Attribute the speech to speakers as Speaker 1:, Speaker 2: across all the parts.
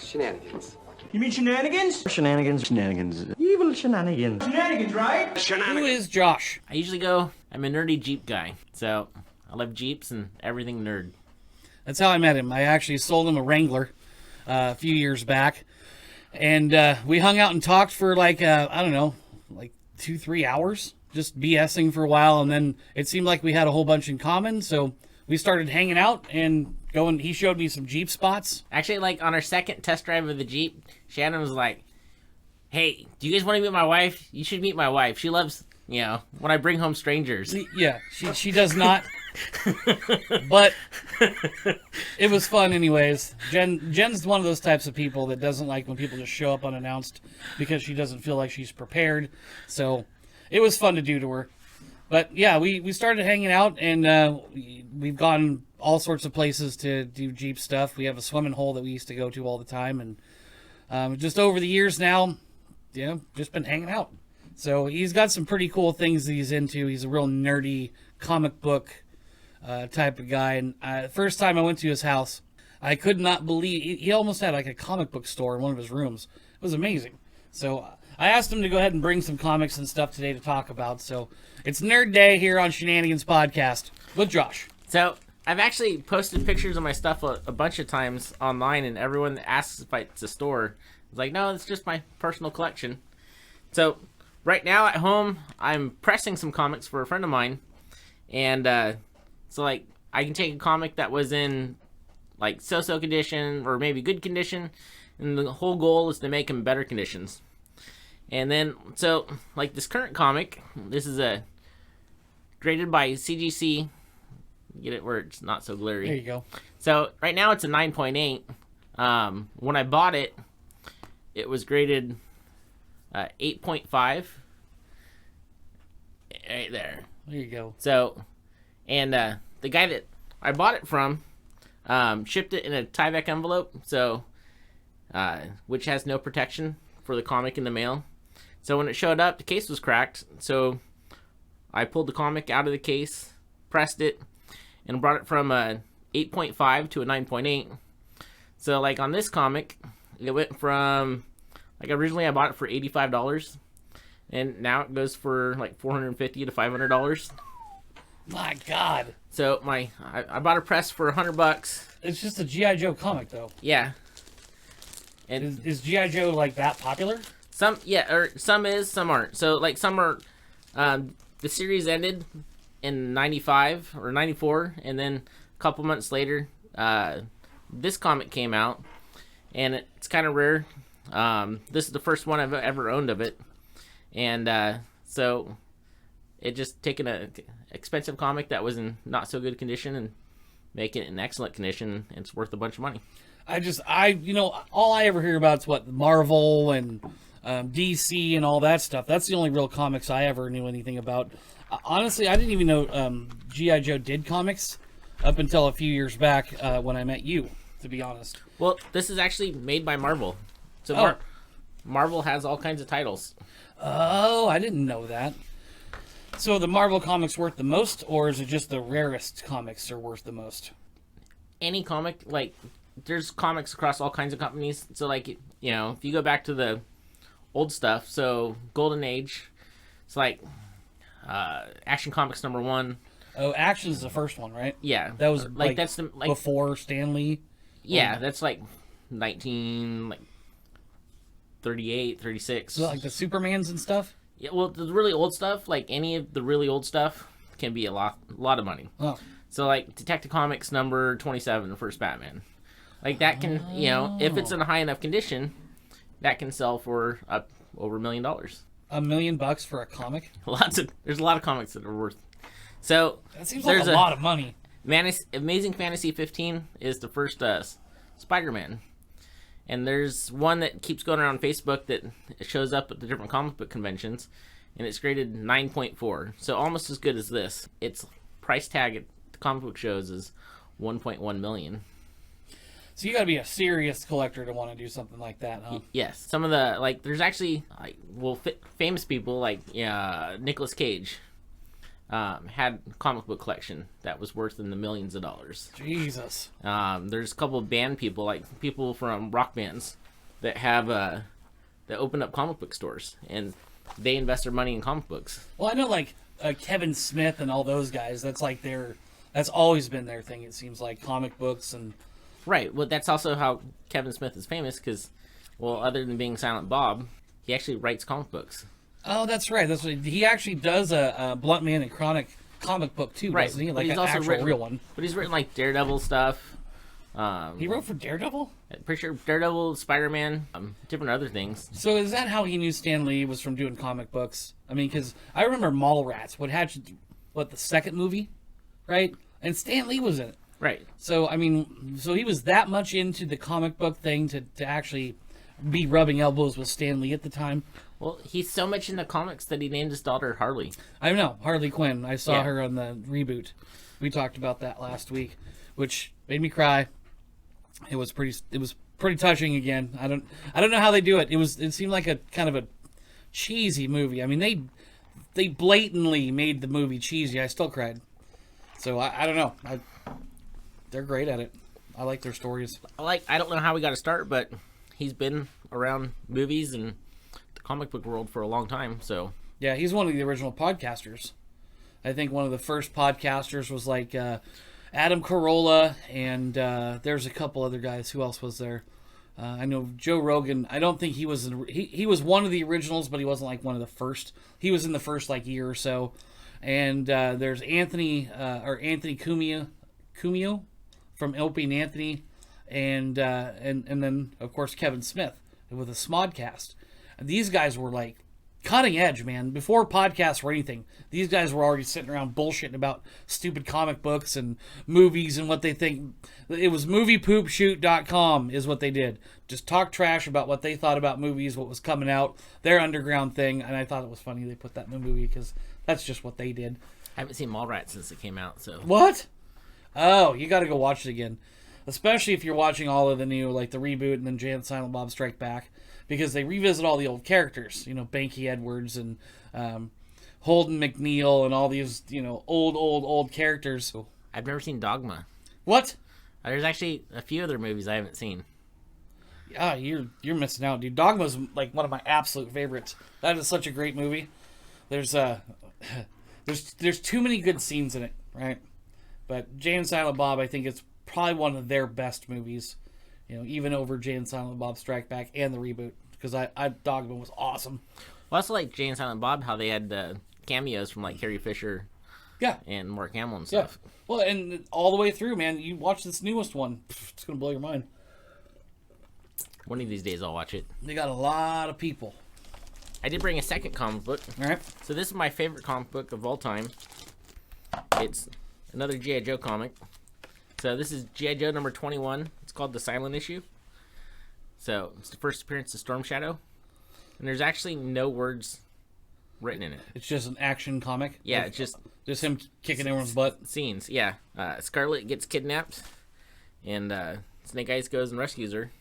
Speaker 1: Shenanigans.
Speaker 2: You mean Shanagins?
Speaker 3: Shenanigans. Evil shenanigans.
Speaker 2: Shenanigans, right?
Speaker 4: Who is Josh? I usually go, I'm a nerdy Jeep guy. So I love Jeeps and everything nerd.
Speaker 5: That's how I met him. I actually sold him a Wrangler a few years back. And we hung out and talked for like 2-3 hours. Just BSing for a while. And then it seemed like we had a whole bunch in common. So we started hanging out and going. He showed me some Jeep spots.
Speaker 4: Actually, like on our second test drive of the Jeep, Shannon was like, hey, do you guys want to meet my wife? You should meet my wife. She loves, when I bring home strangers.
Speaker 5: Yeah, she does not. But it was fun anyways. Jen's one of those types of people that doesn't like when people just show up unannounced because she doesn't feel like she's prepared. So it was fun to do to her. But yeah, we started hanging out, and we've gone all sorts of places to do Jeep stuff. We have a swimming hole that we used to go to all the time, and just over the years now, just been hanging out. So he's got some pretty cool things that he's into. He's a real nerdy comic book type of guy. And first time I went to his house, I could not believe he almost had like a comic book store in one of his rooms. It was amazing. So I asked him to go ahead and bring some comics and stuff today to talk about. So it's Nerd Day here on Shenanigans Podcast with Josh.
Speaker 4: So I've actually posted pictures of my stuff a bunch of times online, and everyone that asks if it's a store is like, no, it's just my personal collection. So right now at home, I'm pressing some comics for a friend of mine, and so like I can take a comic that was in like so-so condition or maybe good condition, and the whole goal is to make them better conditions. And then, so like this current comic, this is graded by CGC. Get it where it's not so glary.
Speaker 5: There you go.
Speaker 4: So right now it's a 9.8. When I bought it, it was graded 8.5. Right there.
Speaker 5: There you go.
Speaker 4: So, and the guy that I bought it from shipped it in a Tyvek envelope, so which has no protection for the comic in the mail. So when it showed up, the case was cracked. So I pulled the comic out of the case, pressed it, and brought it from a 8.5 to a 9.8. So like on this comic, it went from, like originally I bought it for $85, and now it goes for like $450 to $500.
Speaker 5: My God.
Speaker 4: So I bought a press for $100.
Speaker 5: It's just a G.I. Joe comic though.
Speaker 4: Yeah. And
Speaker 5: is G.I. Joe like that popular?
Speaker 4: Some is, some aren't. So like some are, the series ended in 95 or 94, and then a couple months later, this comic came out, and it's kind of rare. This is the first one I've ever owned of it, and so it just taken a expensive comic that was in not so good condition and making it in excellent condition, and it's worth a bunch of money. All I ever hear about is what Marvel and DC and all that stuff. That's the only real comics I ever knew anything about. Honestly, I didn't even know G.I. Joe did comics up until a few years back when I met you, to be honest. Well, this is actually made by Marvel. So Marvel has all kinds of titles.
Speaker 5: Oh, I didn't know that. So the Marvel comics worth the most, or is it just the rarest comics are worth the most?
Speaker 4: Any comic, like, there's comics across all kinds of companies. So, like, if you go back to the old stuff, so Golden Age, it's like Action Comics #1.
Speaker 5: Oh, Action's the first one, right?
Speaker 4: Yeah.
Speaker 5: That was
Speaker 4: like that's the
Speaker 5: before Stan Lee.
Speaker 4: Yeah, that's like 1938, 36.
Speaker 5: So like the Supermans and stuff?
Speaker 4: Yeah, well, the really old stuff, like any of the really old stuff, can be a lot of money.
Speaker 5: Oh.
Speaker 4: So like Detective Comics #27, the first Batman, like that can if it's in a high enough condition, that can sell for over $1 million.
Speaker 5: $1 million for a comic?
Speaker 4: There's a lot of comics that are worth. So
Speaker 5: that seems like a lot of money.
Speaker 4: Amazing Fantasy 15 is the first Spider-Man. And there's one that keeps going around Facebook that shows up at the different comic book conventions, and it's graded 9.4, so almost as good as this. Its price tag at the comic book shows is $1.1 million.
Speaker 5: So you got to be a serious collector to want to do something like that, huh?
Speaker 4: Yes. Some of the there's actually famous people like Nicolas Cage. had a comic book collection that was worth in the millions of dollars.
Speaker 5: Jesus.
Speaker 4: There's a couple of band people, like people from rock bands, that have that open up comic book stores, and they invest their money in comic books.
Speaker 5: Well, I know like Kevin Smith and all those guys. That's like that's always been their thing. It seems like comic books and.
Speaker 4: Right. Well, that's also how Kevin Smith is famous because, well, other than being Silent Bob, he actually writes comic books.
Speaker 5: Oh, that's right. That's what he actually does a Blunt Man and Chronic comic book too,
Speaker 4: Right.
Speaker 5: doesn't he?
Speaker 4: But
Speaker 5: Like
Speaker 4: he's
Speaker 5: an
Speaker 4: also
Speaker 5: actual
Speaker 4: written,
Speaker 5: real one.
Speaker 4: But he's written like Daredevil stuff.
Speaker 5: He wrote for Daredevil?
Speaker 4: Pretty sure Daredevil, Spider-Man, different other things.
Speaker 5: So is that how he knew Stan Lee was from doing comic books? I mean, because I remember Mallrats, the second movie, right? And Stan Lee was in it.
Speaker 4: Right.
Speaker 5: So, I mean, so he was that much into the comic book thing to actually be rubbing elbows with Stan Lee at the time.
Speaker 4: Well, he's so much into comics that he named his daughter Harley.
Speaker 5: I know, Harley Quinn. I saw
Speaker 4: Yeah.
Speaker 5: her on the reboot. We talked about that last week, which made me cry. It was pretty touching again. I don't know how they do it. It seemed like a kind of a cheesy movie. I mean, they blatantly made the movie cheesy. I still cried. So I don't know. They're great at it. I like their stories.
Speaker 4: I don't know how we got to start, but he's been around movies and the comic book world for a long time. So
Speaker 5: Yeah, he's one of the original podcasters. I think one of the first podcasters was like Adam Carolla, and there's a couple other guys. Who else was there? I know Joe Rogan. I don't think he was. He was one of the originals, but he wasn't like one of the first. He was in the first like year or so. And there's Anthony Cumio from Opie and Anthony, and then of course Kevin Smith with a Smodcast. And these guys were like cutting edge, man. Before podcasts were anything, these guys were already sitting around bullshitting about stupid comic books and movies and what they think. It was moviepoopshoot.com is what they did. Just talk trash about what they thought about movies, what was coming out, their underground thing. And I thought it was funny they put that in the movie because that's just what they did.
Speaker 4: I haven't seen Mallrats since it came out. So
Speaker 5: What? Oh, you got to go watch it again. Especially if you're watching all of the new, like the reboot and then Jay and Silent Bob Strike Back. Because they revisit all the old characters. You know, Banky Edwards and Holden McNeil and all these, you know, old characters.
Speaker 4: I've never seen Dogma.
Speaker 5: What?
Speaker 4: There's actually a few other movies I haven't seen.
Speaker 5: Yeah, you're missing out, dude. Dogma's like one of my absolute favorites. That is such a great movie. There's too many good scenes in it, right? But Jay and Silent Bob, I think it's probably one of their best movies. You know, even over Jay and Silent Bob Strike Back and the reboot, because Dogma was awesome.
Speaker 4: Well, I also like Jay and Silent Bob, how they had cameos from like Carrie Fisher,
Speaker 5: Yeah,
Speaker 4: and Mark Hamill and
Speaker 5: yeah.
Speaker 4: stuff.
Speaker 5: Well, and all the way through, man. You watch this newest one, it's gonna blow your mind.
Speaker 4: One of these days I'll watch it.
Speaker 5: They got a lot of people.
Speaker 4: I did bring a second comic book.
Speaker 5: All right.
Speaker 4: So this is my favorite comic book of all time. It's another G.I. Joe comic. So this is G.I. Joe number 21. It's called The Silent Issue. So it's the first appearance of Storm Shadow. And there's actually no words written in it.
Speaker 5: It's just an action comic.
Speaker 4: Yeah, it's just
Speaker 5: him kicking everyone's butt.
Speaker 4: scenes. Yeah. Scarlet gets kidnapped. And Snake Eyes goes and rescues her.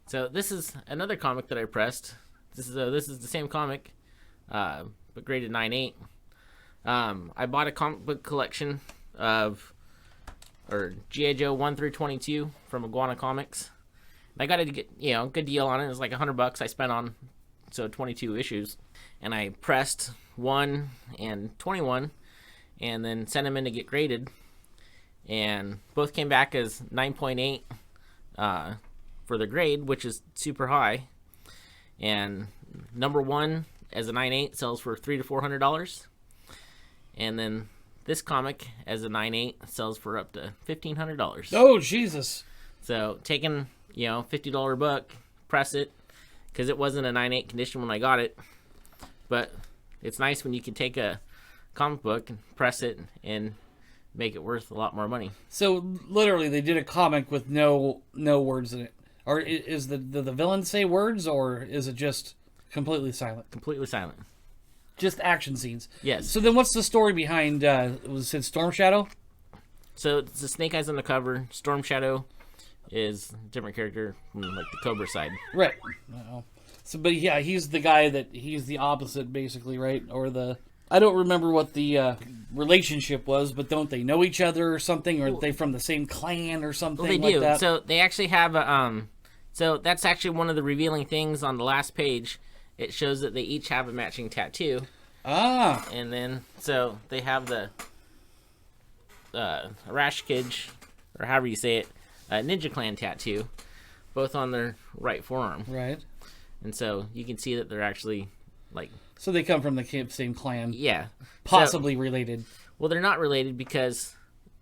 Speaker 4: So this is another comic that I pressed. This is the same comic, but graded 9.8. I bought a comic book collection of G.I. Joe 1 through 22 from Iguana Comics. I got a good deal on it. It was like $100 I spent on 22 issues, and I pressed 1 and 21, and then sent them in to get graded, and both came back as 9.8 for the grade, which is super high. And number 1 as a 9.8 sells for $300 to $400, and then this comic as a 9.8 sells for up to $1,500.
Speaker 5: Oh, Jesus.
Speaker 4: So taking, $50 book, press it, because it wasn't a 9.8 condition when I got it. But it's nice when you can take a comic book and press it and make it worth a lot more money.
Speaker 5: So literally, they did a comic with no words in it. Or is the villain say words, or is it just completely silent?
Speaker 4: Completely silent.
Speaker 5: Just action scenes.
Speaker 4: Yes.
Speaker 5: So then, what's the story behind? Was it Storm Shadow?
Speaker 4: So it's the Snake Eyes on the cover. Storm Shadow is a different character from like the Cobra side.
Speaker 5: Right. So, but yeah, he's the guy he's the opposite, basically, right? Or the I don't remember what the relationship was, but don't they know each other or something? Or are they from the same clan or something
Speaker 4: Well, they
Speaker 5: like
Speaker 4: do.
Speaker 5: that?
Speaker 4: So they actually have a So that's actually one of the revealing things on the last page. It shows that they each have a matching tattoo.
Speaker 5: Ah.
Speaker 4: And then, so they have the Rashkij, or however you say it, Ninja Clan tattoo, both on their right forearm.
Speaker 5: Right.
Speaker 4: And so you can see that they're actually, like...
Speaker 5: So they come from the same clan.
Speaker 4: Yeah.
Speaker 5: Possibly related.
Speaker 4: Well, they're not related because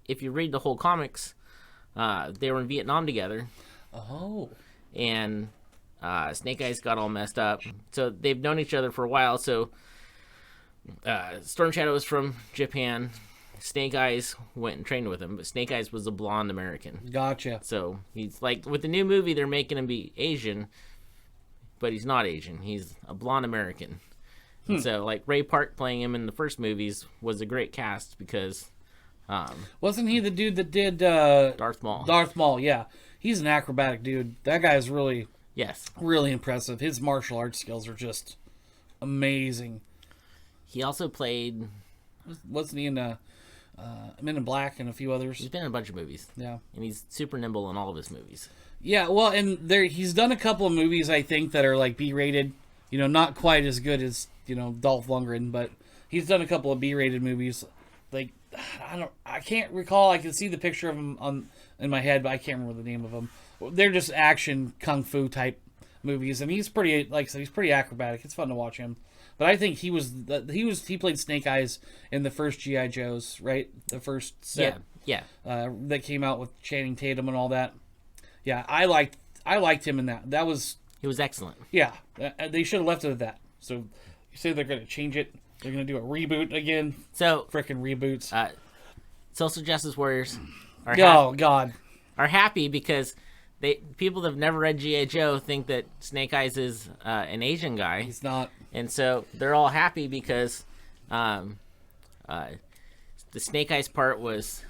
Speaker 4: if you read the whole comics, they were in Vietnam together.
Speaker 5: Oh.
Speaker 4: And Snake Eyes got all messed up. So they've known each other for a while. So Storm Shadow is from Japan. Snake Eyes went and trained with him, but Snake Eyes was a blonde American.
Speaker 5: Gotcha.
Speaker 4: So he's like, with the new movie, they're making him be Asian, but he's not Asian. He's a blonde American. And so, like, Ray Park playing him in the first movies was a great cast because...
Speaker 5: Wasn't he the dude that did...
Speaker 4: Darth Maul.
Speaker 5: Darth Maul, yeah. He's an acrobatic dude. That guy is really,
Speaker 4: Yes.
Speaker 5: really impressive. His martial arts skills are just amazing.
Speaker 4: He also played...
Speaker 5: Wasn't he in Men in Black and a few others?
Speaker 4: He's been in a bunch of movies.
Speaker 5: Yeah.
Speaker 4: And he's super nimble in all of his movies.
Speaker 5: Yeah, well, and he's done a couple of movies, I think, that are, like, B-rated. You know, not quite as good as, Dolph Lundgren, but he's done a couple of B-rated movies. Like, I can't recall. I can see the picture of him in my head, but I can't remember the name of them. They're just action kung fu type movies, and he's pretty, like I said, he's pretty acrobatic. It's fun to watch him. But I think he played Snake Eyes in the first G.I. Joes, right? The first set,
Speaker 4: Yeah.
Speaker 5: that came out with Channing Tatum and all that. Yeah, I liked him in that. That was.
Speaker 4: He was excellent.
Speaker 5: Yeah, they should have left it at that. So you say they're going to change it? They're going to do a reboot again?
Speaker 4: So,
Speaker 5: Frickin' reboots.
Speaker 4: Social Justice Warriors are
Speaker 5: God.
Speaker 4: are happy because people that have never read G.I. Joe think that Snake Eyes is an Asian guy.
Speaker 5: He's not.
Speaker 4: And so they're all happy because the Snake Eyes part was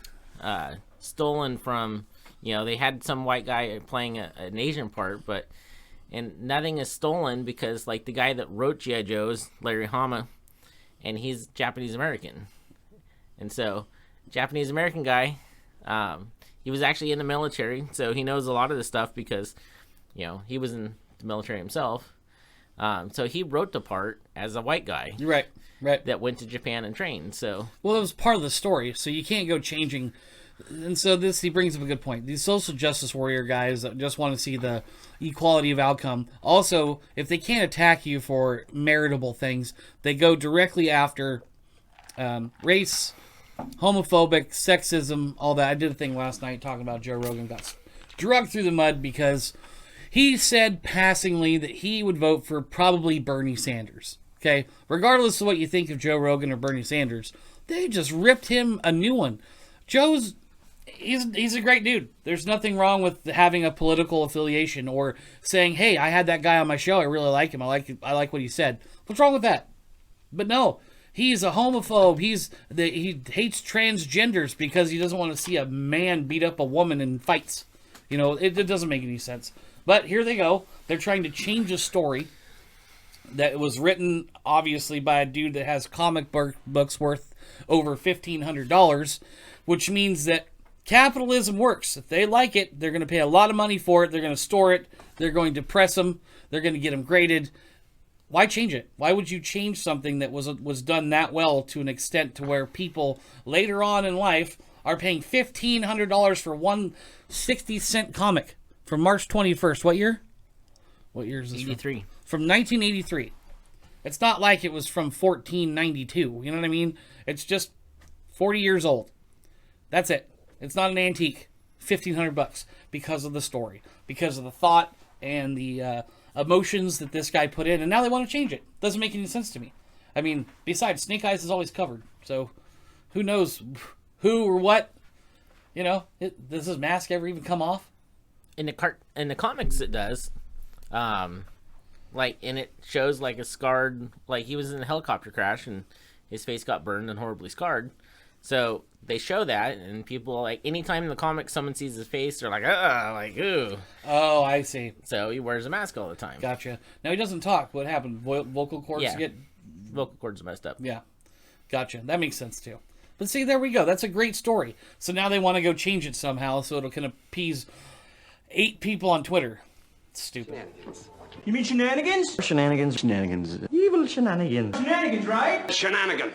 Speaker 4: stolen from, they had some white guy playing an Asian part, and nothing is stolen because, like, the guy that wrote G.I. Joe is Larry Hama, and he's Japanese American. And so, Japanese American guy, he was actually in the military, so he knows a lot of this stuff because, he was in the military himself. So he wrote the part as a white guy.
Speaker 5: Right.
Speaker 4: That went to Japan and trained. So,
Speaker 5: well, it was part of the story, so you can't go changing. And so he brings up a good point. These social justice warrior guys that just want to see the equality of outcome. Also, if they can't attack you for meritable things, they go directly after race, homophobic, sexism, all that. I did a thing last night talking about Joe Rogan got drugged through the mud because he said passingly that he would vote for probably Bernie Sanders. Okay? Regardless of what you think of Joe Rogan or Bernie Sanders, they just ripped him a new one. He's a great dude. There's nothing wrong with having a political affiliation or saying, "Hey, I had that guy on my show. I really like him. I like what he said." What's wrong with that? But no, he's a homophobe. He hates transgenders because he doesn't want to see a man beat up a woman in fights. It doesn't make any sense. But here they go. They're trying to change a story that was written, obviously, by a dude that has comic books worth over $1,500, which means that capitalism works. If they like it, they're going to pay a lot of money for it. They're going to store it. They're going to press them. They're going to get them graded. Why change it? Why would you change something that was done that well to an extent to where people later on in life are paying $1,500 for one 60-cent comic from March 21st? What year? What year is this?
Speaker 4: 83.
Speaker 5: From 1983. It's not like it was from 1492. You know what I mean? It's just 40 years old. That's it. It's not an antique. $1,500 because of the story, because of the thought and the emotions that this guy put in, and now they want to change it. Doesn't make any sense to me. I mean, besides, Snake Eyes is always covered, so who knows who or what? Does his mask ever even come off?
Speaker 4: In the comics, it does. And it shows like a scarred, like he was in a helicopter crash and his face got burned and horribly scarred. So they show that, and people, like, anytime in the comics someone sees his face, they're like, ooh.
Speaker 5: Oh, I see.
Speaker 4: So he wears a mask all the time.
Speaker 5: Gotcha. Now he doesn't talk. What happened? Vocal cords get...
Speaker 4: Vocal cords messed up.
Speaker 5: Yeah. Gotcha. That makes sense too. But see, there we go. That's a great story. So now they want to go change it somehow so it'll kind of appease 8 people on Twitter. It's stupid.
Speaker 2: You mean shenanigans?
Speaker 3: Shenanigans. Evil shenanigans.
Speaker 2: Shenanigans, right?
Speaker 1: Shanagins.